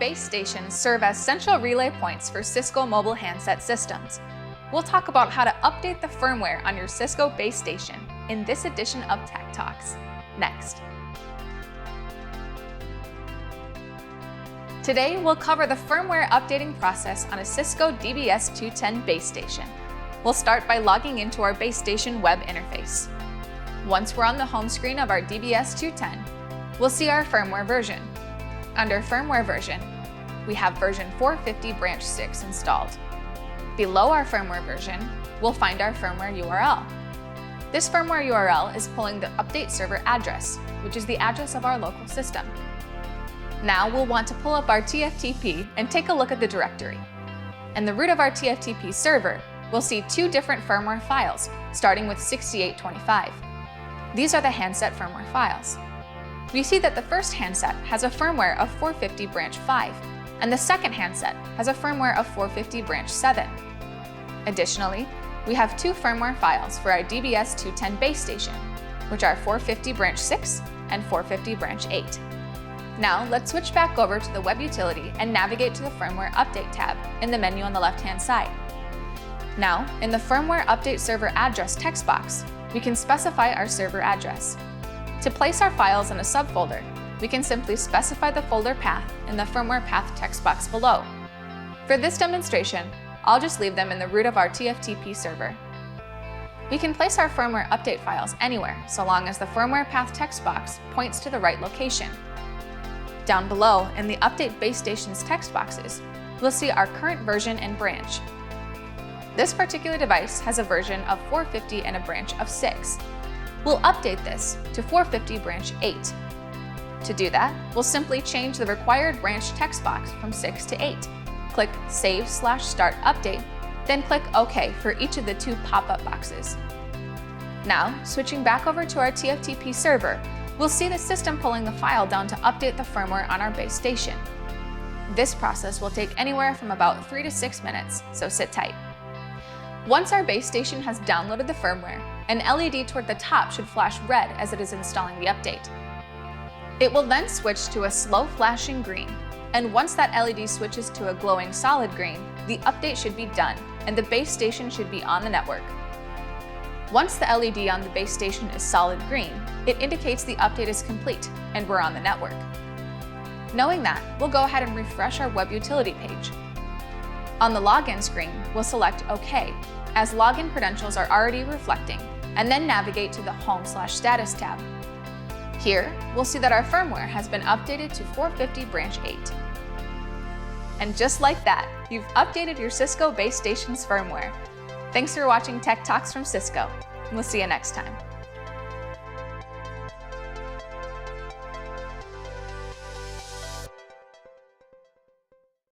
base stations serve as central relay points for Cisco mobile handset systems. We'll talk about how to update the firmware on your Cisco base station in this edition of Tech Talks. Next. Today, we'll cover the firmware updating process on a Cisco DBS210 base station. We'll start by logging into our base station web interface. Once we're on the home screen of our DBS210, we'll see our firmware version. Under firmware version, we have version 450 branch 6 installed. Below our firmware version, we'll find our firmware URL. This firmware URL is pulling the update server address, which is the address of our local system. Now we'll want to pull up our TFTP and take a look at the directory. In the root of our TFTP server, we'll see two different firmware files, starting with 6825. These are the handset firmware files. We see that the first handset has a firmware of 450 branch 5, and the second handset has a firmware of 450 branch 7. Additionally, we have two firmware files for our DBS210 base station, which are 450 branch 6 and 450 branch 8. Now let's switch back over to the web utility and navigate to the Firmware Update tab in the menu on the left-hand side. Now, in the Firmware Update Server Address text box, we can specify our server address. To place our files in a subfolder, we can simply specify the folder path in the Firmware Path text box below. For this demonstration, I'll just leave them in the root of our TFTP server. We can place our firmware update files anywhere so long as the Firmware Path text box points to the right location. Down below, in the Update Base Stations text boxes, we'll see our current version and branch. This particular device has a version of 450 and a branch of 6. We'll update this to 450 branch 8. To do that, we'll simply change the required branch text box from 6 to 8. Click Save/Start Update, then click OK for each of the two pop-up boxes. Now, switching back over to our TFTP server, we'll see the system pulling the file down to update the firmware on our base station. This process will take anywhere from about 3 to 6 minutes, so sit tight. Once our base station has downloaded the firmware, an LED toward the top should flash red as it is installing the update. It will then switch to a slow flashing green, and once that LED switches to a glowing solid green, the update should be done and the base station should be on the network. Once the LED on the base station is solid green, it indicates the update is complete and we're on the network. Knowing that, we'll go ahead and refresh our web utility page. On the login screen, we'll select OK, as login credentials are already reflecting, and then navigate to the Home/Status tab. Here, we'll see that our firmware has been updated to 450 branch 8. And just like that, you've updated your Cisco base station's firmware. Thanks for watching Tech Talks from Cisco. We'll see you next time.